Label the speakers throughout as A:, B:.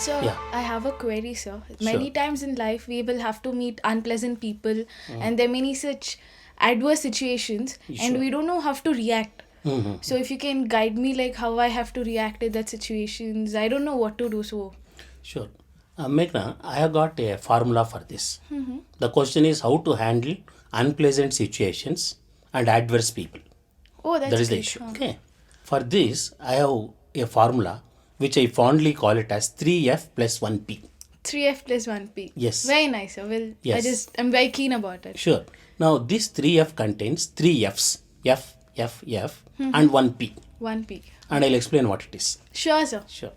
A: So,
B: Yeah,
A: I have a query, sir.
B: sure.
A: Many times in life, we will have to meet unpleasant people, and there are many such adverse situations, and
B: Sure.
A: we don't know how to react.
B: hmm
A: So, if you can guide me, like how I have to react in that situations, I don't know what to do. So,
B: Sure. Meghna, I have got a formula for this. The question is how to handle unpleasant situations and adverse people.
A: oh,
B: That
A: that's
B: is the
A: great.
B: issue.
A: Huh.
B: Okay. For this, I have a formula which I fondly call it as 3F plus 1P.
A: 3F plus 1P.
B: Yes.
A: Very nice, sir. Well,
B: Yes.
A: I'm very keen about it.
B: Sure. Now, this 3F contains 3 F's F, F, F, and 1P.
A: 1P.
B: And I'll explain what it is.
A: Sure, sir.
B: Sure.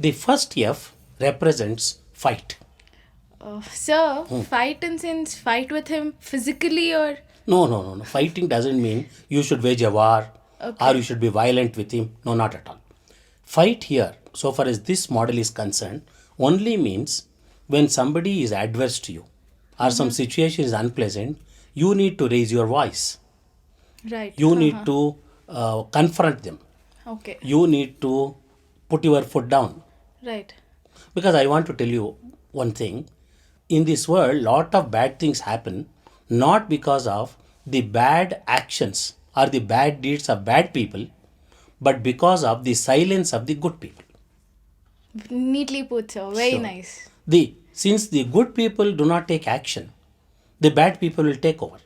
B: The first F represents fight.
A: Sir, fight in sense, fight with him physically or.
B: No. Fighting doesn't mean you should wage a war
A: Okay.
B: or you should be violent with him. No, not at all. Fight here, so far as this model is concerned, only means when somebody is adverse to you or some situation is unpleasant, you need to raise your voice.
A: Right.
B: You need to confront them.
A: Okay.
B: You need to put your foot down.
A: Right.
B: Because I want to tell you one thing. In this world, lot of bad things happen not because of the bad actions or the bad deeds of bad people, but because of the silence of the good people.
A: Neatly put, sir. Very
B: Sure.
A: nice.
B: Since the good people do not take action, the bad people will take over.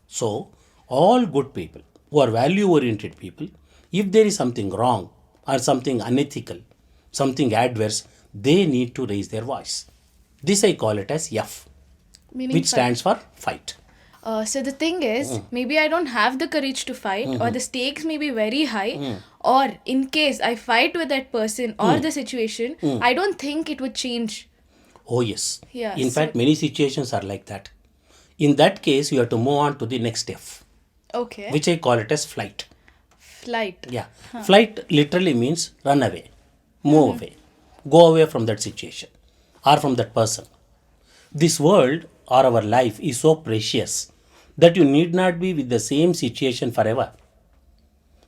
B: So, all good people who are value oriented people, if there is something wrong or something unethical, something adverse, they need to raise their voice. This I call it as F,
A: Meaning
B: which
A: fight.
B: stands for fight.
A: So the thing is, maybe I don't have the courage to fight, or the stakes may be very high, or in case I fight with that person or the situation, I don't think it would change.
B: Oh, yes.
A: Yeah,
B: In
A: so-
B: fact, many situations are like that. In that case, you have to move on to the next F,
A: Okay.
B: which I call it as flight.
A: Flight.
B: Yeah. Flight literally means run away, move away, go away from that situation or from that person. This world or our life is so precious that you need not be with the same situation forever.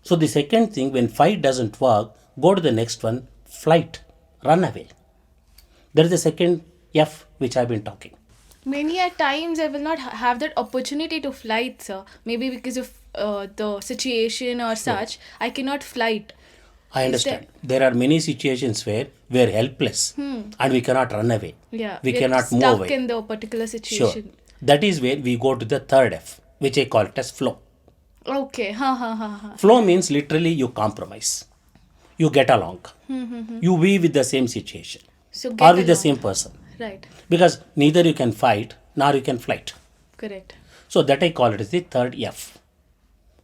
B: So, the second thing, when fight doesn't work, go to the next one, flight, run away. That is the second F which I've been talking.
A: Many at times I will not have that opportunity to flight, sir. Maybe because of the situation or such, I cannot flight.
B: I understand. There are many situations where we are helpless and we cannot run away.
A: Yeah.
B: We
A: we're
B: cannot move
A: stuck
B: away.
A: in the particular
B: Sure.
A: situation.
B: That is where we go to the third F, which I call it as flow.
A: Okay. Ha.
B: Flow means literally you compromise. You get along. You be with the same situation
A: So
B: or
A: get
B: with the
A: along.
B: same person.
A: Right.
B: Because neither you can fight nor you can flight.
A: Correct.
B: So that I call it as the third F.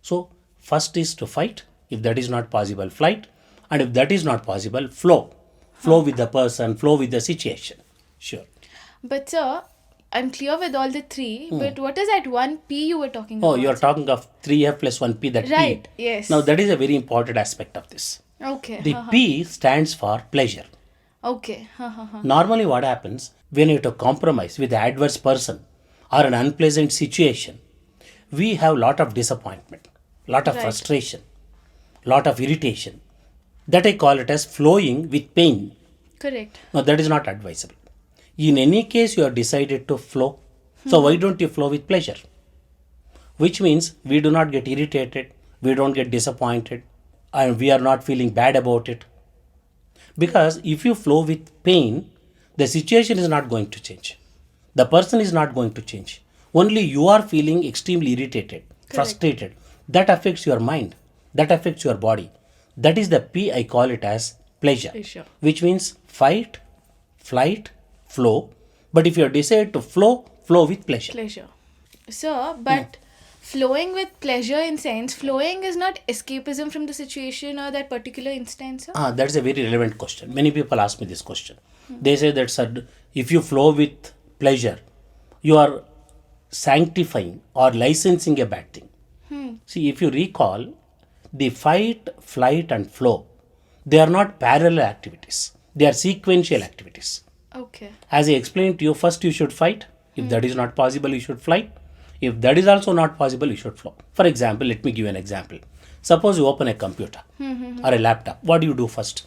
B: So first is to fight. If that is not possible, flight. And if that is not possible, flow. Flow with the person, flow with the situation. Sure.
A: But sir, I'm clear with all the three. But what is that 1P you were talking
B: Oh,
A: about?
B: you are talking of 3F plus 1P, that
A: Right.
B: P.
A: Yes.
B: Now that is a very important aspect of this.
A: Okay.
B: The P stands for pleasure.
A: Okay. Ha.
B: Normally, what happens when you have to compromise with an adverse person or an unpleasant situation, we have lot of disappointment, lot of
A: Right.
B: frustration, lot of irritation. That I call it as flowing with pain.
A: Correct.
B: Now, that is not advisable. In any case, you have decided to flow. So, why don't you flow with pleasure? Which means we do not get irritated, we don't get disappointed, and we are not feeling bad about it. Because if you flow with pain, the situation is not going to change. The person is not going to change. Only you are feeling extremely irritated, frustrated. That affects your mind, that affects your body. That is the P, I call it as pleasure,
A: Pleasure.
B: which means fight, flight, flow. But if you decide to flow, flow with pleasure.
A: Pleasure. Sir, but flowing with pleasure in sense, flowing is not escapism from the situation or that particular instance, sir?
B: That's a very relevant question. Many people ask me this question. They say that, sir, if you flow with pleasure, you are sanctifying or licensing a bad thing. See, if you recall, the fight, flight, and flow, they are not parallel activities, they are sequential activities.
A: Okay.
B: As I explained to you, first you should fight. If that is not possible, you should flight. If that is also not possible, you should flow. For example, let me give you an example. Suppose you open a computer or a laptop. What do you do first?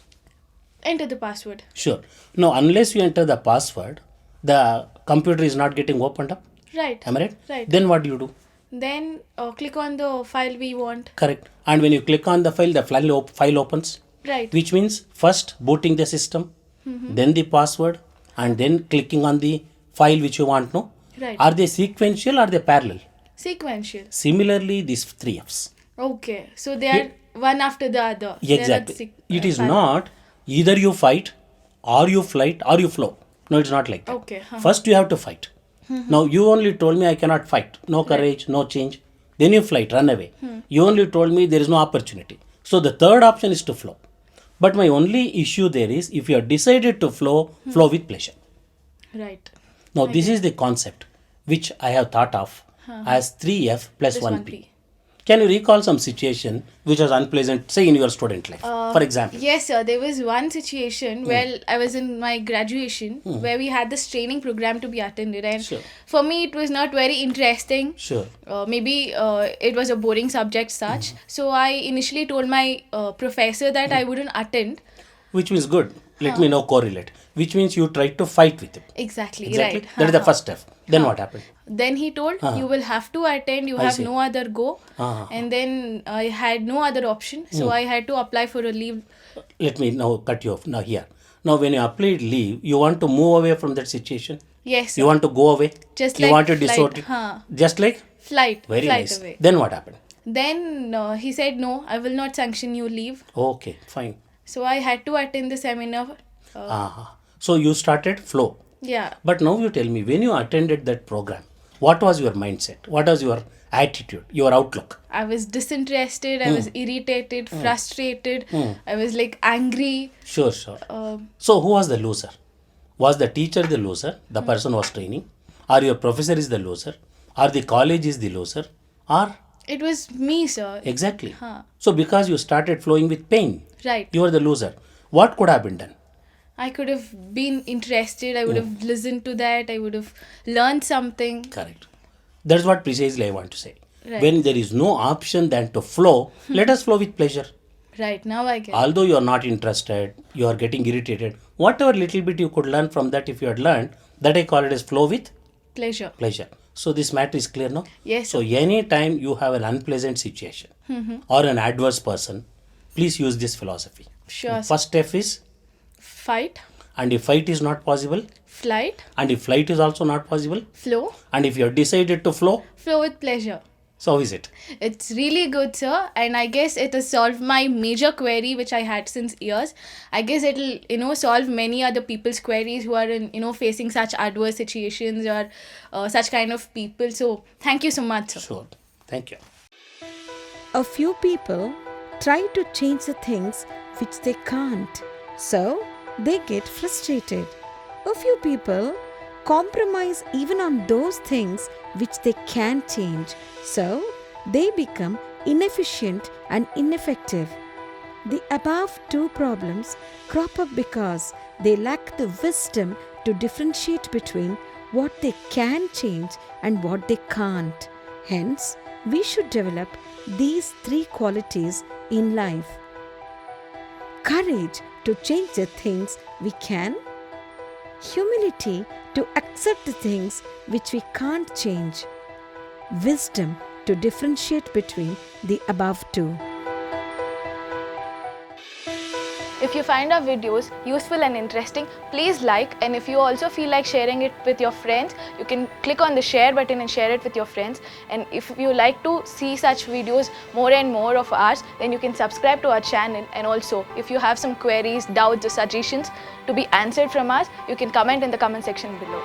A: Enter the password.
B: Sure. Now, unless you enter the password, the computer is not getting opened up.
A: Right.
B: Am I right?
A: Right.
B: Then what do you do?
A: Then click on the file we want.
B: Correct. And when you click on the file opens.
A: Right.
B: Which means first booting the system, then the password, and then clicking on the file which you want. No.
A: Right.
B: Are they sequential or are they parallel?
A: Sequential.
B: Similarly, these three Fs.
A: Okay. So they are one after the other. They are not
B: Exactly. It is
A: parallel.
B: not either you fight or you flight or you flow. No, it's not like that.
A: Okay.
B: First you have to fight. Now you only told me I cannot fight. No courage, no change. Then you flight, run away. You only told me there is no opportunity. So the third option is to flow. But my only issue there is if you have decided to flow, flow with pleasure.
A: Right.
B: Now this is the concept which I have thought of as 3F plus 1P. Can you recall some situation which was unpleasant, say in your student life, for example?
A: Yes, sir. There was one situation where I was in my graduation where we had this training program to be attended, and
B: Sure.
A: for me it was not very interesting.
B: Sure.
A: Maybe it was a boring subject, such. So I initially told my professor that I wouldn't attend.
B: Which means good. Let me now correlate. Which means you tried to fight with him.
A: Exactly.
B: Exactly.
A: Right.
B: That is the first step. Then what happened?
A: Then he told you will have to attend. You
B: I
A: have
B: see.
A: no other go.
B: Uh-huh.
A: And then I had no other option, so I had to apply for a leave.
B: Let me now cut you off. Now here. Now when you applied leave, you want to move away from that situation.
A: Yes, sir.
B: You want to go away.
A: Just
B: you
A: like
B: want to
A: flight,
B: dissort it.
A: huh.
B: Just like.
A: Flight
B: Very nice.
A: away.
B: Then what happened?
A: Then he said, no, I will not sanction you leave.
B: Okay, fine.
A: So I had to attend the seminar.
B: So you started flow.
A: Yeah.
B: But now you tell me, when you attended that program, what was your mindset? What was your attitude, your outlook?
A: I was disinterested. I was irritated, frustrated. I was like angry.
B: Sure. So who was the loser? Was the teacher the loser, the person was training? Or your professor is the loser? Or the college is the loser? Or
A: It was me, sir.
B: exactly.
A: Huh.
B: So because you started flowing with pain,
A: Right.
B: you are the loser. What could have been done?
A: I could have been interested. I would have listened to that. I would have learned something.
B: Correct. That's what precisely I want to say.
A: Right.
B: When there is no option than to flow, let us flow with pleasure.
A: Right. Now I get it.
B: Although you are not interested, you are getting irritated, whatever little bit you could learn from that, if you had learned, that I call it as flow with
A: Pleasure.
B: pleasure. So this matter is clear now?
A: Yes,
B: So any time you have an unpleasant situation or an adverse person, please use this philosophy.
A: Sure.
B: First step is,
A: Fight.
B: and if fight is not possible,
A: Flight.
B: and if flight is also not possible,
A: Flow.
B: and if you have decided to flow,
A: Flow with pleasure.
B: so how is it?
A: It's really good, sir, and I guess it has solved my major query which I had since years. I guess it'll solve many other people's queries who are in facing such adverse situations or such kind of people. So thank you so much, sir.
B: Sure. Thank you.
C: A few people try to change the things which they can't, so they get frustrated. A few people compromise even on those things which they can change, so they become inefficient and ineffective. The above two problems crop up because they lack the wisdom to differentiate between what they can change and what they can't. Hence, we should develop these three qualities in life: courage to change the things we can, humility to accept the things which we can't change, wisdom to differentiate between the above two.
A: If you find our videos useful and interesting, please like, and if you also feel like sharing it with your friends, you can click on the share button and share it with your friends. And if you like to see such videos more and more of ours, then you can subscribe to our channel. And also, if you have some queries, doubts or suggestions to be answered from us, you can comment in the comment section below.